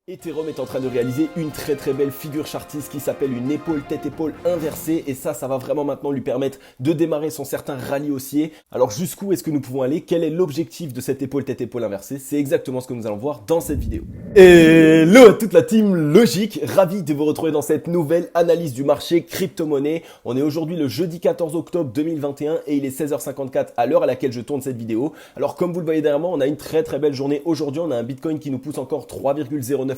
Ethereum est en train de réaliser une très belle figure chartiste qui s'appelle une épaule tête-épaule inversée et ça va vraiment maintenant lui permettre de démarrer son certain rallye haussier. Alors jusqu'où est-ce que nous pouvons aller? Quel est l'objectif de cette épaule tête-épaule inversée? C'est exactement ce que nous allons voir dans cette vidéo. Hello à toute la team Logique, ravi de vous retrouver dans cette nouvelle analyse du marché crypto-monnaie. On est aujourd'hui le jeudi 14 octobre 2021 et il est 16h54 à l'heure à laquelle je tourne cette vidéo. Alors comme vous le voyez derrière moi, on a une très belle journée aujourd'hui. On a un Bitcoin qui nous pousse encore 3,09%.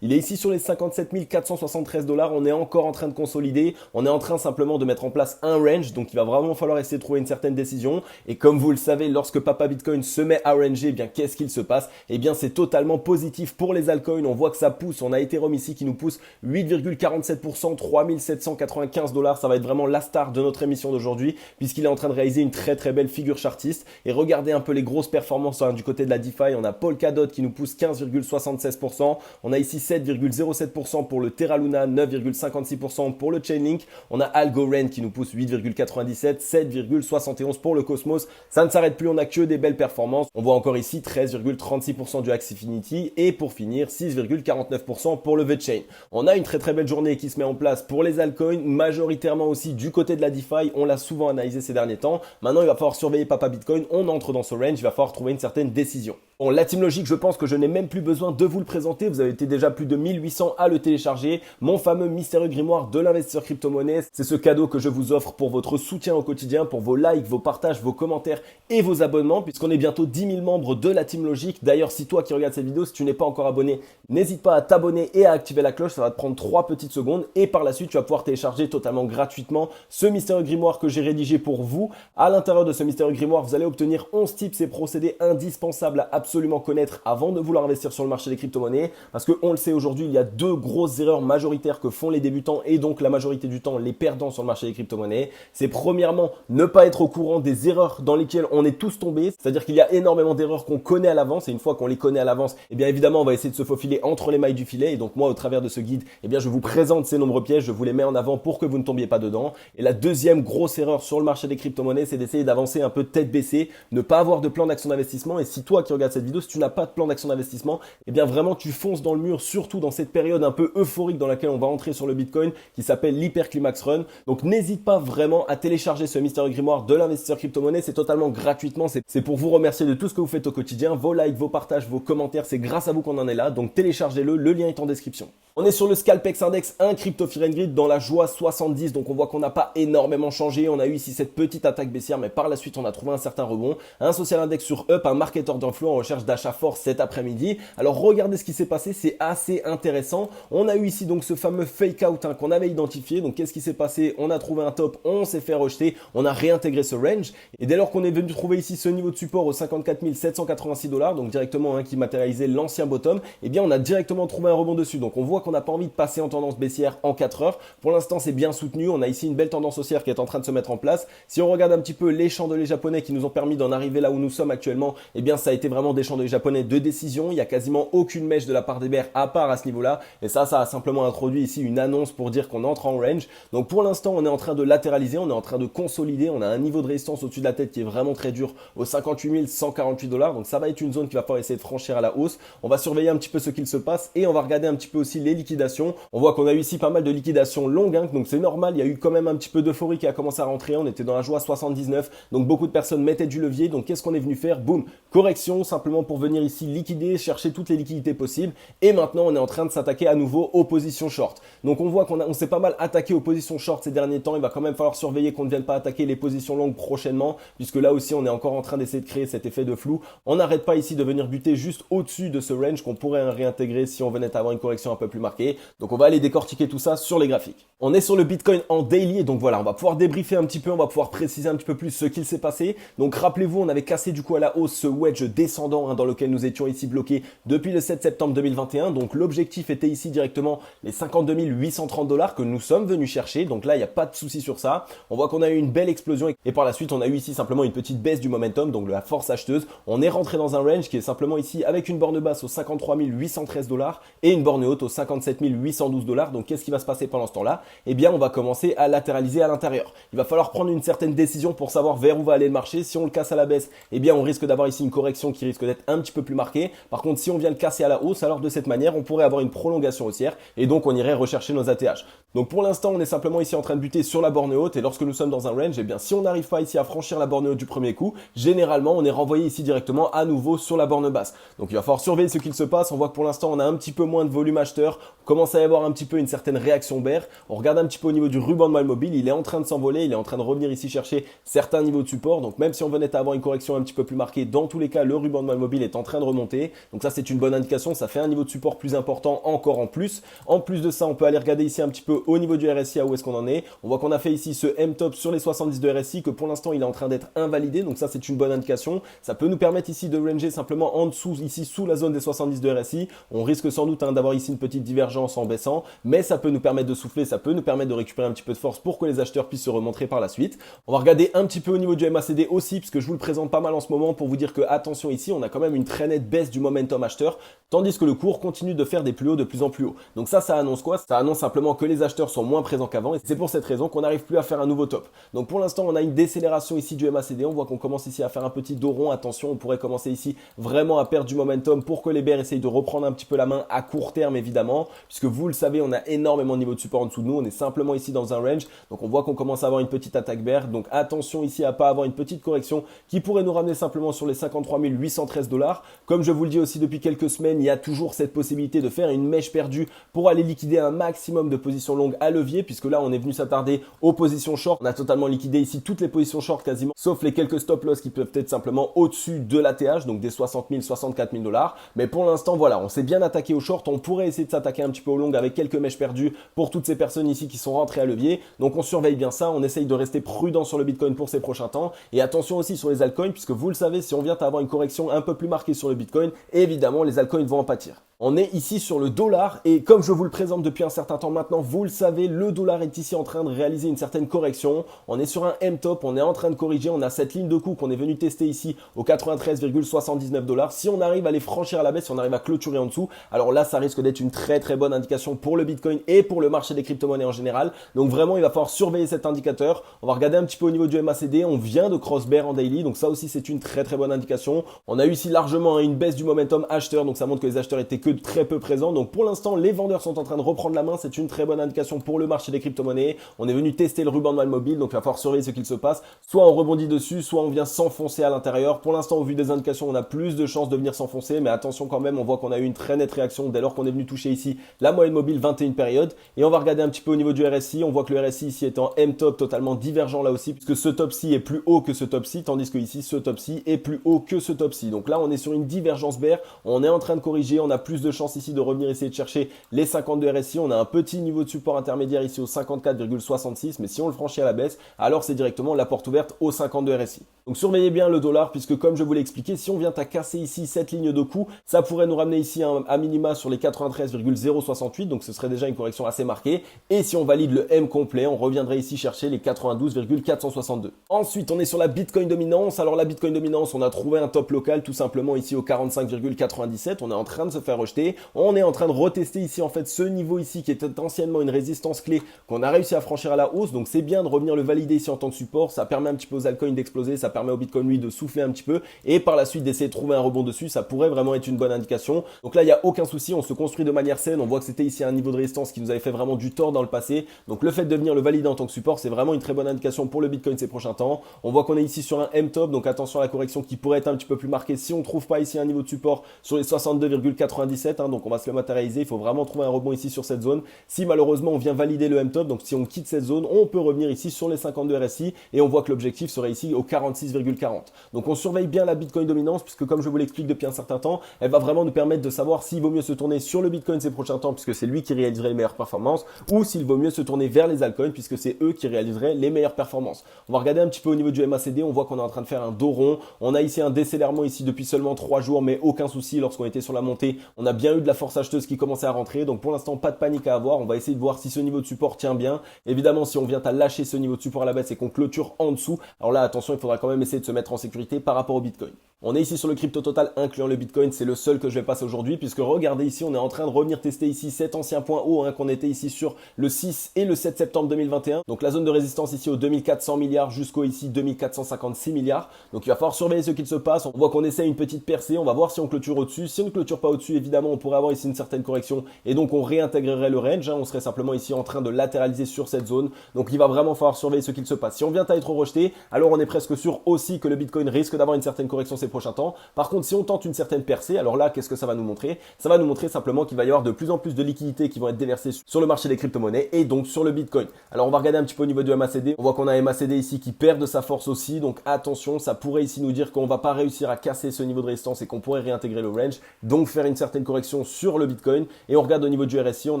Il est ici sur les 57 473 $. On est encore en train de consolider. On est en train simplement de mettre en place un range. Donc, il va vraiment falloir essayer de trouver une certaine décision. Et comme vous le savez, lorsque Papa Bitcoin se met à ranger, eh bien, qu'est-ce qu'il se passe? Eh bien, c'est totalement positif pour les altcoins. On voit que ça pousse. On a Ethereum ici qui nous pousse 8,47%, 3795 $. Ça va être vraiment la star de notre émission d'aujourd'hui puisqu'il est en train de réaliser une très belle figure chartiste. Et regardez un peu les grosses performances du côté de la DeFi. On a Polkadot qui nous pousse 15,76%. On a ici 7,07% pour le Terra Luna, 9,56% pour le Chainlink. On a Algorand qui nous pousse 8,97, 7,71 pour le Cosmos. Ça ne s'arrête plus, on n'a que des belles performances. On voit encore ici 13,36% du Axie Infinity et pour finir 6,49% pour le VeChain. On a une très belle journée qui se met en place pour les altcoins, majoritairement aussi du côté de la DeFi. On l'a souvent analysé ces derniers temps. Maintenant, il va falloir surveiller Papa Bitcoin. On entre dans ce range, il va falloir trouver une certaine décision. Bon, la team Logique, je pense que je n'ai même plus besoin de vous le présenter. Vous avez été déjà plus de 1800 à le télécharger. Mon fameux mystérieux grimoire de l'investisseur crypto-monnaie. C'est ce cadeau que je vous offre pour votre soutien au quotidien, pour vos likes, vos partages, vos commentaires et vos abonnements, puisqu'on est bientôt 10 000 membres de la team Logique. D'ailleurs, si toi qui regardes cette vidéo, si tu n'es pas encore abonné, n'hésite pas à t'abonner et à activer la cloche. Ça va te prendre 3 petites secondes et par la suite, tu vas pouvoir télécharger totalement gratuitement ce mystérieux grimoire que j'ai rédigé pour vous. À l'intérieur de ce mystérieux grimoire, vous allez obtenir 11 tips et procédés indispensables à absolument connaître avant de vouloir investir sur le marché des crypto-monnaies. Parce qu'on le sait aujourd'hui, il y a deux grosses erreurs majoritaires que font les débutants et donc la majorité du temps les perdants sur le marché des crypto-monnaies. C'est premièrement ne pas être au courant des erreurs dans lesquelles on est tous tombés. C'est-à-dire qu'il y a énormément d'erreurs qu'on connaît à l'avance et une fois qu'on les connaît à l'avance, eh bien évidemment on va essayer de se faufiler entre les mailles du filet. Et donc moi au travers de ce guide, eh bien je vous présente ces nombreux pièges, je vous les mets en avant pour que vous ne tombiez pas dedans. Et la deuxième grosse erreur sur le marché des crypto-monnaies, c'est d'essayer d'avancer un peu tête baissée, ne pas avoir de plan d'action d'investissement. Et si toi qui regardes cette vidéo, si tu n'as pas de plan d'action d'investissement, eh bien vraiment tu fonces dans le mur, surtout dans cette période un peu euphorique dans laquelle on va entrer sur le Bitcoin qui s'appelle l'Hyperclimax Run. Donc n'hésite pas vraiment à télécharger ce mystérieux grimoire de l'investisseur crypto-monnaie, c'est totalement gratuitement, c'est pour vous remercier de tout ce que vous faites au quotidien, vos likes, vos partages, vos commentaires, c'est grâce à vous qu'on en est là, donc téléchargez-le, le lien est en description. On est sur le Scalpex Index, un Crypto Fear and Greed dans la joie 70, donc on voit qu'on n'a pas énormément changé, on a eu ici cette petite attaque baissière, mais par la suite on a trouvé un certain rebond, un social index sur Up, un market order flow en recherche d'achat fort cet après-midi. Alors regardez ce qui s'est passé, c'est assez intéressant. On a eu ici donc ce fameux fake out qu'on avait identifié, donc qu'est-ce qui s'est passé? On a trouvé un top, on s'est fait rejeter, on a réintégré ce range, et dès lors qu'on est venu trouver ici ce niveau de support aux 54 786 $, donc directement qui matérialisait l'ancien bottom, eh bien on a directement trouvé un rebond dessus, donc on voit qu'on n'a pas envie de passer en tendance baissière en 4 heures. Pour l'instant, c'est bien soutenu. On a ici une belle tendance haussière qui est en train de se mettre en place. Si on regarde un petit peu les chandeliers japonais qui nous ont permis d'en arriver là où nous sommes actuellement, eh bien, ça a été vraiment des chandeliers japonais de décision. Il y a quasiment aucune mèche de la part des bears à part à ce niveau-là. Et ça a simplement introduit ici une annonce pour dire qu'on entre en range. Donc, pour l'instant, on est en train de latéraliser. On est en train de consolider. On a un niveau de résistance au-dessus de la tête qui est vraiment très dur aux 58 148 $. Donc, ça va être une zone qui va falloir essayer de franchir à la hausse. On va surveiller un petit peu ce qu'il se passe et on va regarder un petit peu aussi les liquidations. On voit qu'on a eu ici pas mal de liquidations longues, donc c'est normal, il y a eu quand même un petit peu d'euphorie qui a commencé à rentrer, on était dans la joie 79, donc beaucoup de personnes mettaient du levier, donc qu'est-ce qu'on est venu faire? Boum, correction, simplement pour venir ici liquider, chercher toutes les liquidités possibles, et maintenant on est en train de s'attaquer à nouveau aux positions short. Donc on voit qu'on s'est pas mal attaqué aux positions short ces derniers temps, il va quand même falloir surveiller qu'on ne vienne pas attaquer les positions longues prochainement, puisque là aussi on est encore en train d'essayer de créer cet effet de flou. On n'arrête pas ici de venir buter juste au-dessus de ce range qu'on pourrait réintégrer si on venait à avoir une correction un peu plus marquée. Donc on va aller décortiquer tout ça sur les graphiques. On est sur le Bitcoin en daily et donc voilà, on va pouvoir débriefer un petit peu, on va pouvoir préciser un petit peu plus ce qu'il s'est passé. Donc rappelez-vous, on avait cassé du coup à la hausse ce wedge descendant dans lequel nous étions ici bloqués depuis le 7 septembre 2021. Donc l'objectif était ici directement les 52 830 $ que nous sommes venus chercher. Donc là, il n'y a pas de souci sur ça. On voit qu'on a eu une belle explosion et par la suite, on a eu ici simplement une petite baisse du momentum, donc de la force acheteuse. On est rentré dans un range qui est simplement ici avec une borne basse aux 53 813 $ et une borne haute aux 54 57 812 $. Donc qu'est-ce qui va se passer pendant ce temps-là? Eh bien on va commencer à latéraliser à l'intérieur. Il va falloir prendre une certaine décision pour savoir vers où va aller le marché. Si on le casse à la baisse, eh bien on risque d'avoir ici une correction qui risque d'être un petit peu plus marquée. Par contre, si on vient le casser à la hausse, alors de cette manière, on pourrait avoir une prolongation haussière et donc on irait rechercher nos ATH. Donc pour l'instant, on est simplement ici en train de buter sur la borne haute et lorsque nous sommes dans un range, eh bien si on n'arrive pas ici à franchir la borne haute du premier coup, généralement on est renvoyé ici directement à nouveau sur la borne basse. Donc il va falloir surveiller ce qu'il se passe. On voit que pour l'instant, on a un petit peu moins de volume acheteur. On commence à y avoir un petit peu une certaine réaction bear. On regarde un petit peu au niveau du ruban de mal mobile, il est en train de s'envoler, il est en train de revenir ici chercher certains niveaux de support. Donc même si on venait à avoir une correction un petit peu plus marquée, dans tous les cas, le ruban de mal mobile est en train de remonter. Donc ça, c'est une bonne indication. Ça fait un niveau de support plus important encore en plus. En plus de ça, on peut aller regarder ici un petit peu au niveau du RSI à où est-ce qu'on en est. On voit qu'on a fait ici ce M-top sur les 70 de RSI, que pour l'instant, il est en train d'être invalidé. Donc ça, c'est une bonne indication. Ça peut nous permettre ici de ranger simplement en dessous, ici sous la zone des 70 de RSI. On risque sans doute d'avoir ici une petite divergence en baissant, mais ça peut nous permettre de souffler, ça peut nous permettre de récupérer un petit peu de force pour que les acheteurs puissent se remontrer par la suite. On va regarder un petit peu au niveau du MACD aussi, puisque je vous le présente pas mal en ce moment pour vous dire que attention ici, on a quand même une très nette baisse du momentum acheteur, tandis que le cours continue de faire des plus hauts de plus en plus haut. Donc ça annonce quoi? Ça annonce simplement que les acheteurs sont moins présents qu'avant et c'est pour cette raison qu'on n'arrive plus à faire un nouveau top. Donc pour l'instant, on a une décélération ici du MACD, on voit qu'on commence ici à faire un petit dos rond. Attention, on pourrait commencer ici vraiment à perdre du momentum pour que les bears essayent de reprendre un petit peu la main à court terme évidemment, puisque vous le savez, on a énormément de niveaux de support en dessous de nous, on est simplement ici dans un range, donc on voit qu'on commence à avoir une petite attaque bear, donc attention ici à pas avoir une petite correction qui pourrait nous ramener simplement sur les 53 813 $. Comme je vous le dis aussi depuis quelques semaines, il y a toujours cette possibilité de faire une mèche perdue pour aller liquider un maximum de positions longues à levier, puisque là on est venu s'attarder aux positions short, on a totalement liquidé ici toutes les positions short quasiment, sauf les quelques stop loss qui peuvent être simplement au-dessus de l'ATH, donc des 60 000, 64 000 $. Mais pour l'instant, voilà, on s'est bien attaqué au short, on pourrait essayer de s'attaquer un petit peu au long avec quelques mèches perdues pour toutes ces personnes ici qui sont rentrées à levier. Donc on surveille bien ça, on essaye de rester prudent sur le Bitcoin pour ces prochains temps. Et attention aussi sur les altcoins, puisque vous le savez, si on vient à avoir une correction un peu plus marquée sur le Bitcoin, évidemment les altcoins vont en pâtir. On est ici sur le dollar et comme je vous le présente depuis un certain temps maintenant, vous le savez, le dollar est ici en train de réaliser une certaine correction. On est sur un M-top, on est en train de corriger, on a cette ligne de coup qu'on est venu tester ici au 93,79 $. Si on arrive à les franchir à la baisse, si on arrive à clôturer en dessous, alors là ça risque d'être une très très bonne indication pour le Bitcoin et pour le marché des crypto-monnaies en général. Donc vraiment il va falloir surveiller cet indicateur. On va regarder un petit peu au niveau du MACD, on vient de cross bear en daily, donc ça aussi c'est une très très bonne indication. On a eu ici largement une baisse du momentum acheteur, donc ça montre que les acheteurs étaient que très peu présents. Donc pour l'instant, les vendeurs sont en train de reprendre la main. C'est une très bonne indication pour le marché des crypto-monnaies. On est venu tester le ruban de mal mobile, donc il va falloir surveiller ce qu'il se passe. Soit on rebondit dessus, soit on vient s'enfoncer à l'intérieur. Pour l'instant, au vu des indications, on a plus de chances de venir s'enfoncer, mais attention quand même, on voit qu'on a eu une très nette réaction dès lors qu'on est venu toucher ici la moyenne mobile 21 périodes. Et on va regarder un petit peu au niveau du RSI. On voit que le RSI ici est en M-top totalement divergent là aussi, puisque ce top-ci est plus haut que ce top-ci, tandis que ici, ce top-ci est plus haut que ce top-ci. Donc là, on est sur une divergence bear. On est en train de corriger. On a plus de chances ici de revenir essayer de chercher les 52 RSI. On a un petit niveau de support intermédiaire ici au 54,66, mais si on le franchit à la baisse, alors c'est directement la porte ouverte au 52 RSI. Donc surveillez bien le dollar, puisque comme je vous l'ai expliqué, si on vient à casser ici cette ligne de coup, ça pourrait nous ramener ici à minima sur les 93,068, donc ce serait déjà une correction assez marquée. Et si on valide le M complet, on reviendrait ici chercher les 92,462. Ensuite, on est sur la Bitcoin dominance. Alors la Bitcoin dominance, on a trouvé un top local tout simplement ici au 45,97. On est en train de se faire rejeter. On est en train de retester ici en fait ce niveau ici qui était anciennement une résistance clé qu'on a réussi à franchir à la hausse. Donc c'est bien de revenir le valider ici en tant que support. Ça permet un petit peu aux altcoins d'exploser, ça permet au Bitcoin lui de souffler un petit peu et par la suite d'essayer de trouver un rebond dessus. Ça pourrait vraiment être une bonne indication. Donc là il n'y a aucun souci, on se construit de manière saine. On voit que c'était ici un niveau de résistance qui nous avait fait vraiment du tort dans le passé. Donc le fait de venir le valider en tant que support, c'est vraiment une très bonne indication pour le Bitcoin ces prochains temps. On voit qu'on est ici sur un M-top, donc attention à la correction qui pourrait être un petit peu plus marquée si on ne trouve pas ici un niveau de support sur les 62,97. Donc on va se le matérialiser. Il faut vraiment trouver un rebond ici sur cette zone. Si malheureusement on vient valider le M-top, donc si on quitte cette zone, on peut revenir ici sur les 52 RSI et on voit que l'objectif serait ici au 46,40. Donc on surveille bien la Bitcoin dominance puisque comme je vous l'explique depuis un certain temps, elle va vraiment nous permettre de savoir s'il vaut mieux se tourner sur le Bitcoin ces prochains temps puisque c'est lui qui réaliserait les meilleures performances ou s'il vaut mieux se tourner vers les altcoins puisque c'est eux qui réaliseraient les meilleures performances. On va regarder un petit peu au niveau du MACD, on voit qu'on est en train de faire un dos rond. On a ici un décélèrement ici depuis seulement 3 jours mais aucun souci lorsqu'on était sur la montée. On a bien eu de la force acheteuse qui commençait à rentrer donc pour l'instant pas de panique à avoir. On va essayer de voir si ce niveau de support tient bien. Évidemment si on vient à lâcher ce niveau de support à la baisse et qu'on clôture en dessous, alors là attention il faudra quand même essayer de se mettre en sécurité par rapport au Bitcoin. On est ici sur le crypto total incluant le Bitcoin, c'est le seul que je vais passer aujourd'hui puisque regardez ici, on est en train de revenir tester ici cet ancien point haut qu'on était ici sur le 6 et le 7 septembre 2021. Donc la zone de résistance ici aux 2400 milliards jusqu'au ici 2456 milliards. Donc il va falloir surveiller ce qu'il se passe. On voit qu'on essaie une petite percée, on va voir si on clôture au-dessus. Si on ne clôture pas au-dessus, évidemment, on pourrait avoir ici une certaine correction et donc on réintégrerait le range. On serait simplement ici en train de latéraliser sur cette zone. Donc il va vraiment falloir surveiller ce qu'il se passe. Si on vient à être rejeté, alors on est presque sûr aussi que le Bitcoin risque d'avoir une certaine correction ces prochains temps. Par contre, si on tente une certaine percée, alors là, qu'est-ce que ça va nous montrer? Ça va nous montrer simplement qu'il va y avoir de plus en plus de liquidités qui vont être déversées sur le marché des crypto-monnaies et donc sur le Bitcoin. Alors on va regarder un petit peu au niveau du MACD. On voit qu'on a un MACD ici qui perd de sa force aussi. Donc attention, ça pourrait ici nous dire qu'on va pas réussir à casser ce niveau de résistance et qu'on pourrait réintégrer le range. Donc faire une certaine correction sur le Bitcoin. Et on regarde au niveau du RSI, on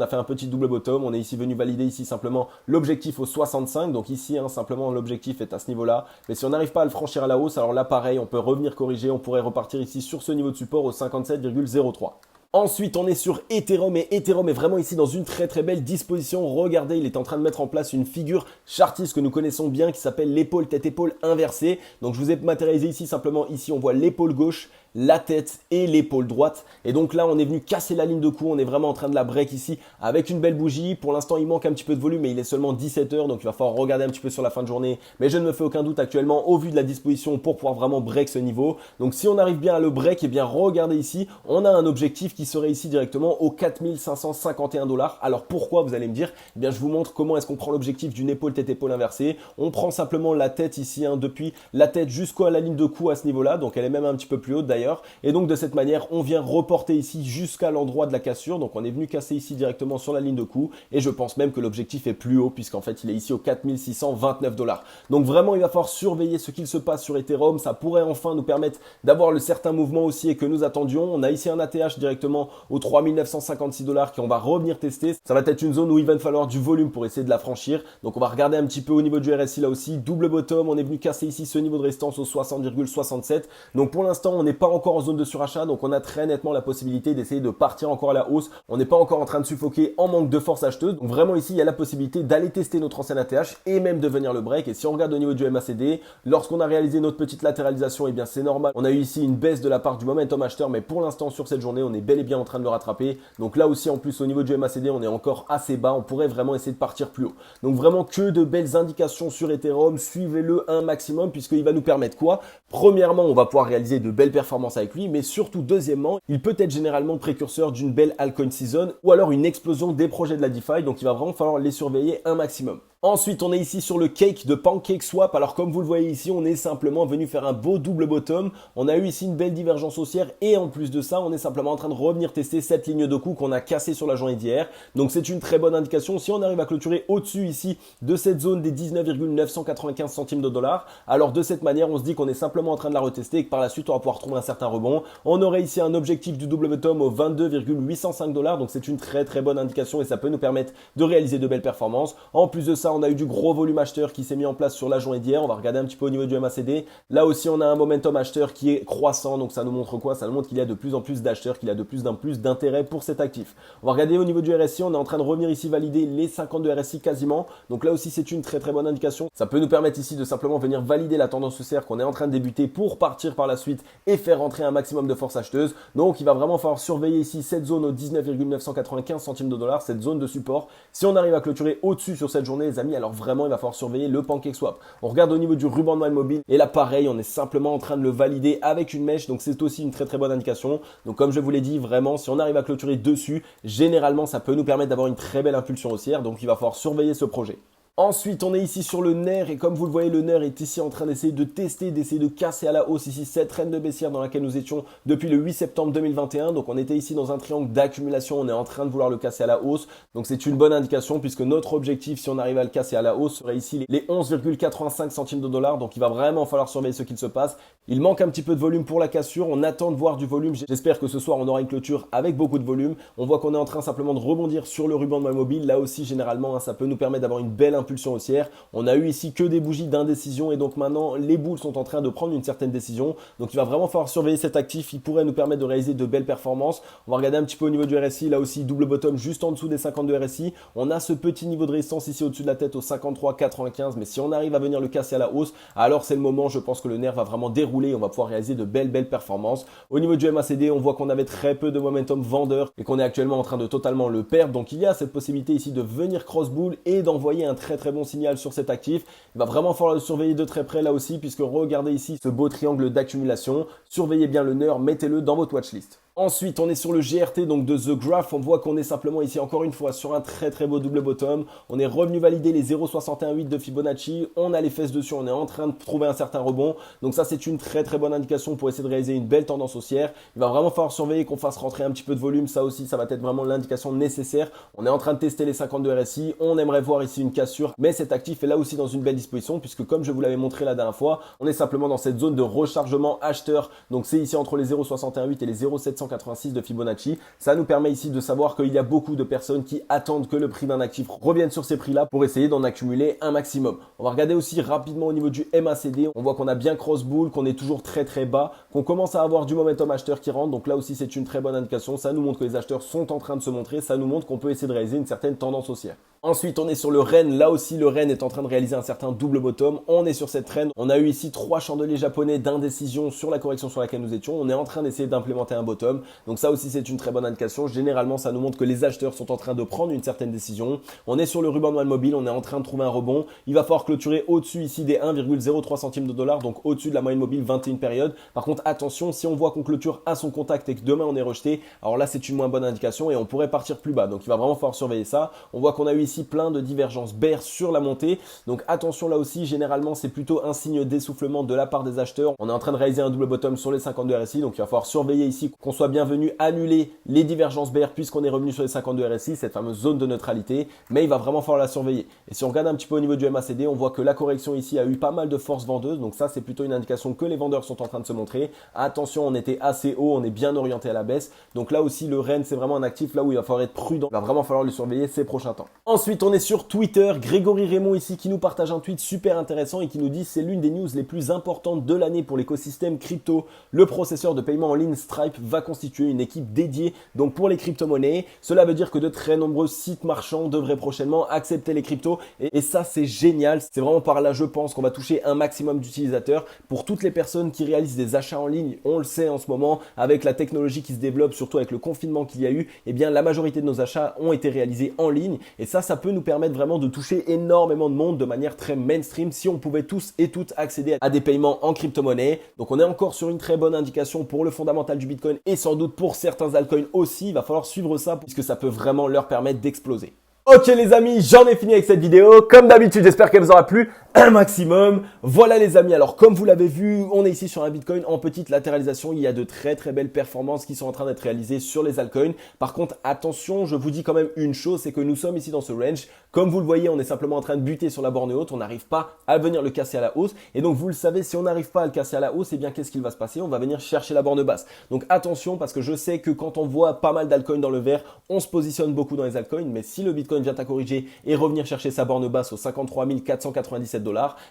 a fait un petit double bottom. On est ici venu valider ici simplement l'objectif au 65. Donc ici, simplement l'objectif est à ce niveau-là. Mais si on n'arrive pas à le franchir à la hausse, alors là pareil, on peut revenir corriger. On pourrait repartir ici sur ce niveau de support au 57,03. Ensuite, on est sur Ethereum et Ethereum est vraiment ici dans une très très belle disposition. Regardez, il est en train de mettre en place une figure chartiste que nous connaissons bien qui s'appelle l'épaule tête-épaule inversée. Donc je vous ai matérialisé ici simplement, ici on voit l'épaule gauche, la tête et l'épaule droite. Et donc là, on est venu casser la ligne de coup. On est vraiment en train de la break ici avec une belle bougie. Pour l'instant, il manque un petit peu de volume, mais il est seulement 17 heures. Donc il va falloir regarder un petit peu sur la fin de journée. Mais je ne me fais aucun doute actuellement au vu de la disposition pour pouvoir vraiment break ce niveau. Donc si on arrive bien à le break, eh bien regardez ici, on a un objectif qui serait ici directement aux 4551 $. Alors pourquoi, vous allez me dire? Eh bien je vous montre comment est-ce qu'on prend l'objectif d'une épaule tête-épaule inversée. On prend simplement la tête ici, depuis la tête jusqu'à la ligne de coup à ce niveau-là. Donc elle est même un petit peu plus haute d'ailleurs. Et donc de cette manière, on vient reporter ici jusqu'à l'endroit de la cassure. Donc on est venu casser ici directement sur la ligne de coup. Et je pense même que l'objectif est plus haut puisqu'en fait il est ici aux 4629 $. Donc vraiment il va falloir surveiller ce qu'il se passe sur Ethereum. Ça pourrait enfin nous permettre d'avoir le certain mouvement haussier que nous attendions. On a ici un ATH directement aux 3956 $ qu'on va revenir tester. Ça va être une zone où il va falloir du volume pour essayer de la franchir. Donc on va regarder un petit peu au niveau du RSI là aussi. Double bottom, on est venu casser ici ce niveau de résistance au 60,67. Donc pour l'instant on n'est pas encore en zone de surachat, donc on a très nettement la possibilité d'essayer de partir encore à la hausse. On n'est pas encore en train de suffoquer en manque de force acheteuse. Donc vraiment ici, il y a la possibilité d'aller tester notre ancien ATH et même de venir le break. Et si on regarde au niveau du MACD, lorsqu'on a réalisé notre petite latéralisation, eh bien c'est normal. On a eu ici une baisse de la part du momentum acheteur, mais pour l'instant sur cette journée, on est bel et bien en train de le rattraper. Donc là aussi, en plus au niveau du MACD, on est encore assez bas. On pourrait vraiment essayer de partir plus haut. Donc vraiment que de belles indications sur Ethereum. Suivez-le un maximum puisqu'il va nous permettre quoi? Premièrement, on va pouvoir réaliser de belles performances avec lui, mais surtout deuxièmement, il peut être généralement précurseur d'une belle altcoin season ou alors une explosion des projets de la DeFi, donc il va vraiment falloir les surveiller un maximum. Ensuite, on est ici sur le cake de PancakeSwap. Alors comme vous le voyez ici, on est simplement venu faire un beau double bottom. On a eu ici une belle divergence haussière et en plus de ça, on est simplement en train de revenir tester cette ligne de coup qu'on a cassée sur la journée d'hier. Donc c'est une très bonne indication. Si on arrive à clôturer au-dessus ici de cette zone des 19,995 centimes de dollars, alors de cette manière, on se dit qu'on est simplement en train de la retester et que par la suite, on va pouvoir trouver un certain rebond. On aurait ici un objectif du double bottom au 22,805 $. Donc c'est une très très bonne indication et ça peut nous permettre de réaliser de belles performances. En plus de ça, on a eu du gros volume acheteur qui s'est mis en place sur la journée d'hier. On va regarder un petit peu au niveau du MACD. Là aussi, on a un momentum acheteur qui est croissant. Donc, ça nous montre quoi? Ça nous montre qu'il y a de plus en plus d'acheteurs, qu'il y a de plus en plus d'intérêt pour cet actif. On va regarder au niveau du RSI. On est en train de revenir ici valider les 50 de RSI quasiment. Donc là aussi, c'est une très très bonne indication. Ça peut nous permettre ici de simplement venir valider la tendance haussière qu'on est en train de débuter pour partir par la suite et faire rentrer un maximum de force acheteuse. Donc, il va vraiment falloir surveiller ici cette zone aux 19,995 centimes de dollars, cette zone de support. Si on arrive à clôturer au-dessus sur cette journée, les amis, alors vraiment, il va falloir surveiller le PancakeSwap. On regarde au niveau du ruban de mobile et là, pareil, on est simplement en train de le valider avec une mèche. Donc, c'est aussi une très très bonne indication. Donc, comme je vous l'ai dit, vraiment, si on arrive à clôturer dessus, généralement, ça peut nous permettre d'avoir une très belle impulsion haussière. Donc, il va falloir surveiller ce projet. Ensuite, on est ici sur le nerf et comme vous le voyez, le nerf est ici en train d'essayer de tester, d'essayer de casser à la hausse ici cette traîne de baissière dans laquelle nous étions depuis le 8 septembre 2021. Donc, on était ici dans un triangle d'accumulation. On est en train de vouloir le casser à la hausse. Donc, c'est une bonne indication puisque notre objectif, si on arrive à le casser à la hausse, serait ici les 11,85 centimes de dollars. Donc, il va vraiment falloir surveiller ce qu'il se passe. Il manque un petit peu de volume pour la cassure. On attend de voir du volume. J'espère que ce soir, on aura une clôture avec beaucoup de volume. On voit qu'on est en train simplement de rebondir sur le ruban de mobile. Là aussi, généralement, ça peut nous permettre d'avoir une belle impulsion haussière. On a eu ici que des bougies d'indécision et donc maintenant les boules sont en train de prendre une certaine décision. Donc il va vraiment falloir surveiller cet actif, il pourrait nous permettre de réaliser de belles performances. On va regarder un petit peu au niveau du RSI, là aussi double bottom juste en dessous des 52 RSI. On a ce petit niveau de résistance ici au-dessus de la tête au 53,95, mais si on arrive à venir le casser à la hausse, alors c'est le moment, je pense que le nerf va vraiment dérouler et on va pouvoir réaliser de belles performances. Au niveau du MACD, on voit qu'on avait très peu de momentum vendeur et qu'on est actuellement en train de totalement le perdre. Donc il y a cette possibilité ici de venir cross bull et d'envoyer un très bon signal sur cet actif. Il va vraiment falloir le surveiller de très près là aussi, puisque regardez ici ce beau triangle d'accumulation. Surveillez bien le nerf, mettez-le dans votre watchlist. Ensuite, on est sur le GRT donc de The Graph. On voit qu'on est simplement ici encore une fois sur un très beau double bottom. On est revenu valider les 0,618 de Fibonacci. On a les fesses dessus. On est en train de trouver un certain rebond. Donc ça, c'est une très bonne indication pour essayer de réaliser une belle tendance haussière. Il va vraiment falloir surveiller qu'on fasse rentrer un petit peu de volume. Ça aussi, ça va être vraiment l'indication nécessaire. On est en train de tester les 52 RSI. On aimerait voir ici une cassure. Mais cet actif est là aussi dans une belle disposition puisque comme je vous l'avais montré la dernière fois, on est simplement dans cette zone de rechargement acheteur. Donc c'est ici entre les 0,618 et les 0,786 de Fibonacci. Ça nous permet ici de savoir qu'il y a beaucoup de personnes qui attendent que le prix d'un actif revienne sur ces prix-là pour essayer d'en accumuler un maximum. On va regarder aussi rapidement au niveau du MACD. On voit qu'on a bien cross bull, qu'on est toujours très bas, qu'on commence à avoir du momentum acheteur qui rentre. Donc là aussi, c'est une très bonne indication. Ça nous montre que les acheteurs sont en train de se montrer. Ça nous montre qu'on peut essayer de réaliser une certaine tendance haussière. Ensuite, on est sur le REN. Là aussi, le REN est en train de réaliser un certain double bottom. On est sur cette trend. On a eu ici 3 chandeliers japonais d'indécision sur la correction sur laquelle nous étions. On est en train d'essayer d'implémenter un bottom. Donc ça aussi, c'est une très bonne indication. Généralement, ça nous montre que les acheteurs sont en train de prendre une certaine décision. On est sur le ruban noir mobile. On est en train de trouver un rebond. Il va falloir clôturer au-dessus ici des 1,03 centimes de dollar. Donc au-dessus de la moyenne mobile 21 périodes. Par contre, attention, si on voit qu'on clôture à son contact et que demain on est rejeté, alors là, c'est une moins bonne indication et on pourrait partir plus bas. Donc il va vraiment falloir surveiller ça. On voit qu'on a eu ici plein de divergences bear sur la montée. Donc attention là aussi, généralement c'est plutôt un signe d'essoufflement de la part des acheteurs. On est en train de réaliser un double bottom sur les 52 RSI, donc il va falloir surveiller ici qu'on soit bien venu annuler les divergences bear puisqu'on est revenu sur les 52 RSI, cette fameuse zone de neutralité, mais il va vraiment falloir la surveiller. Et si on regarde un petit peu au niveau du MACD, on voit que la correction ici a eu pas mal de force vendeuse, donc ça c'est plutôt une indication que les vendeurs sont en train de se montrer. Attention, on était assez haut, on est bien orienté à la baisse, donc là aussi le REN c'est vraiment un actif là où il va falloir être prudent, il va vraiment falloir le surveiller ces prochains temps. Ensuite on est sur Twitter, Grégory Raymond ici qui nous partage un tweet super intéressant et qui nous dit c'est l'une des news les plus importantes de l'année pour l'écosystème crypto. Le processeur de paiement en ligne Stripe va constituer une équipe dédiée donc pour les crypto-monnaies. Cela veut dire que de très nombreux sites marchands devraient prochainement accepter les cryptos et ça c'est génial. C'est vraiment par là je pense qu'on va toucher un maximum d'utilisateurs pour toutes les personnes qui réalisent des achats en ligne. On le sait en ce moment avec la technologie qui se développe, surtout avec le confinement qu'il y a eu, eh bien la majorité de nos achats ont été réalisés en ligne et ça peut nous permettre vraiment de toucher énormément de monde de manière très mainstream si on pouvait tous et toutes accéder à des paiements en crypto-monnaie. Donc on est encore sur une très bonne indication pour le fondamental du Bitcoin et sans doute pour certains altcoins aussi. Il va falloir suivre ça puisque ça peut vraiment leur permettre d'exploser. Ok les amis, j'en ai fini avec cette vidéo. Comme d'habitude, j'espère qu'elle vous aura plu un maximum. Voilà les amis, alors comme vous l'avez vu, on est ici sur un Bitcoin en petite latéralisation. Il y a de très belles performances qui sont en train d'être réalisées sur les altcoins. Par contre, attention, je vous dis quand même une chose, c'est que nous sommes ici dans ce range. Comme vous le voyez, on est simplement en train de buter sur la borne haute. On n'arrive pas à venir le casser à la hausse. Et donc vous le savez, si on n'arrive pas à le casser à la hausse, eh bien qu'est-ce qu'il va se passer? On va venir chercher la borne basse. Donc attention parce que je sais que quand on voit pas mal d'altcoins dans le vert, on se positionne beaucoup dans les altcoins. Mais si le Bitcoin vient à corriger et revenir chercher sa borne basse aux 53 497 $,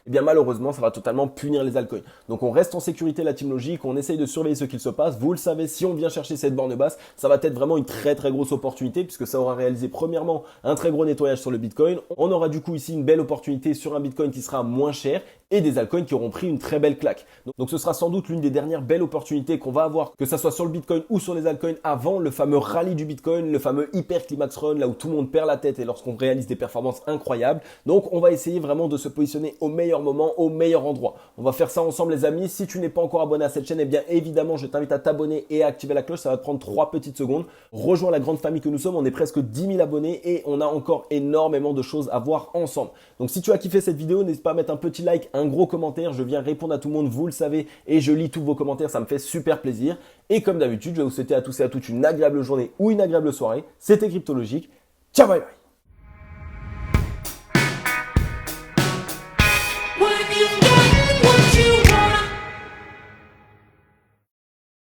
eh bien malheureusement ça va totalement punir les altcoins. Donc on reste en sécurité la team logique, on essaye de surveiller ce qu'il se passe. Vous le savez, si on vient chercher cette borne basse, ça va être vraiment une très grosse opportunité puisque ça aura réalisé premièrement un très gros nettoyage sur le Bitcoin. On aura du coup ici une belle opportunité sur un Bitcoin qui sera moins cher et des altcoins qui auront pris une très belle claque. Donc ce sera sans doute l'une des dernières belles opportunités qu'on va avoir, que ça soit sur le Bitcoin ou sur les altcoins avant le fameux rallye du Bitcoin, le fameux hyper climax run, là où tout le monde perd la tête et lorsqu'on réalise des performances incroyables. Donc on va essayer vraiment de se positionner au meilleur moment, au meilleur endroit. On va faire ça ensemble les amis. Si tu n'es pas encore abonné à cette chaîne, eh bien évidemment je t'invite à t'abonner et à activer la cloche. Ça va te prendre 3 petites secondes. Rejoins la grande famille que nous sommes. On est presque 10 000 abonnés et on a encore énormément de choses à voir ensemble. Donc si tu as kiffé cette vidéo, n'hésite pas à mettre un petit like, un gros commentaire. Je viens répondre à tout le monde, vous le savez, et je lis tous vos commentaires. Ça me fait super plaisir. Et comme d'habitude, je vais vous souhaiter à tous et à toutes une agréable journée ou une agréable soirée. C'était Cryptologique. Ciao, bye bye.